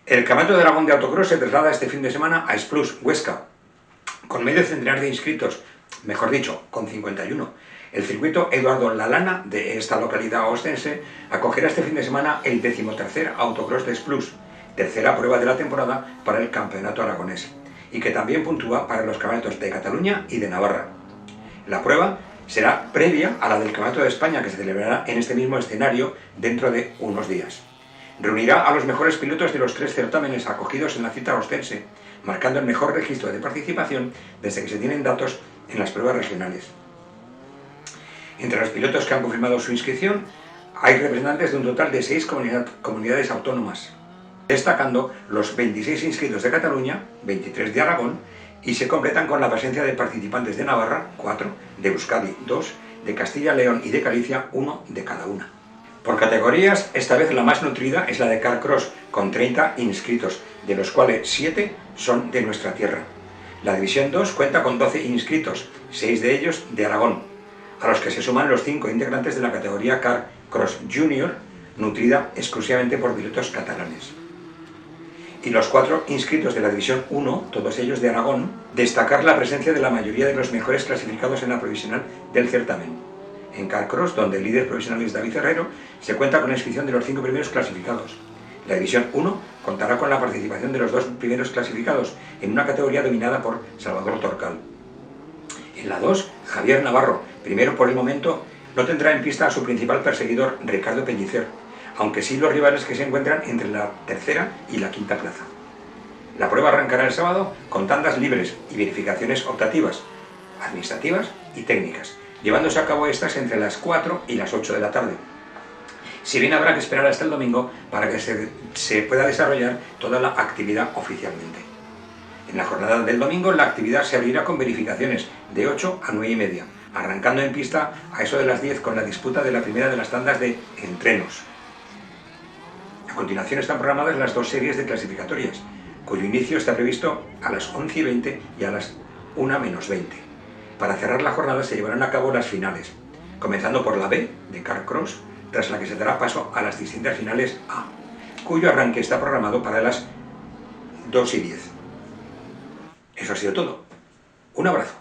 El Campeonato de Aragón de Autocross se traslada este fin de semana a Esplús, Huesca, con medio centenar de inscritos, mejor dicho, con 51. El circuito Eduardo Lalana de esta localidad ostense acogerá este fin de semana el 13º Autocross de Esplús, tercera prueba de la temporada para el Campeonato Aragonés, y que también puntúa para los campeonatos de Cataluña y de Navarra. La prueba será previa a la del Campeonato de España, que se celebrará en este mismo escenario dentro de unos días. Reunirá a los mejores pilotos de los 3 certámenes acogidos en la cita ostense, marcando el mejor registro de participación desde que se tienen datos en las pruebas regionales. Entre los pilotos que han confirmado su inscripción hay representantes de un total de 6 comunidades autónomas, destacando los 26 inscritos de Cataluña, 23 de Aragón, y se completan con la presencia de participantes de Navarra, 4, de Euskadi, 2, de Castilla, León y de Galicia, 1 de cada una. Por categorías, esta vez la más nutrida es la de Carcross, con 30 inscritos, de los cuales 7 son de nuestra tierra. La División 2 cuenta con 12 inscritos, 6 de ellos de Aragón, a los que se suman los 5 integrantes de la categoría Carcross Junior, nutrida exclusivamente por pilotos catalanes. Y los 4 inscritos de la División 1, todos ellos de Aragón, destacar la presencia de la mayoría de los mejores clasificados en la provisional del certamen. En Carcross, donde el líder provisional es David Herrero, se cuenta con la inscripción de los 5 primeros clasificados. La División 1 contará con la participación de los 2 primeros clasificados, en una categoría dominada por Salvador Torcal. En la 2, Javier Navarro, primero por el momento, no tendrá en pista a su principal perseguidor, Ricardo Pellicer, aunque sí los rivales que se encuentran entre la tercera y la quinta plaza. La prueba arrancará el sábado con tandas libres y verificaciones optativas, administrativas y técnicas, llevándose a cabo estas entre las 4 y las 8 de la tarde. Si bien habrá que esperar hasta el domingo para que se pueda desarrollar toda la actividad oficialmente. En la jornada del domingo la actividad se abrirá con verificaciones de 8 a 9 y media, arrancando en pista a eso de las 10 con la disputa de la primera de las tandas de entrenos. A continuación están programadas las 2 series de clasificatorias, cuyo inicio está previsto a las 11:20 y a las 1:20. Para cerrar la jornada se llevarán a cabo las finales, comenzando por la B de Carcross, tras la que se dará paso a las distintas finales A, cuyo arranque está programado para las 2:10. Eso ha sido todo. Un abrazo.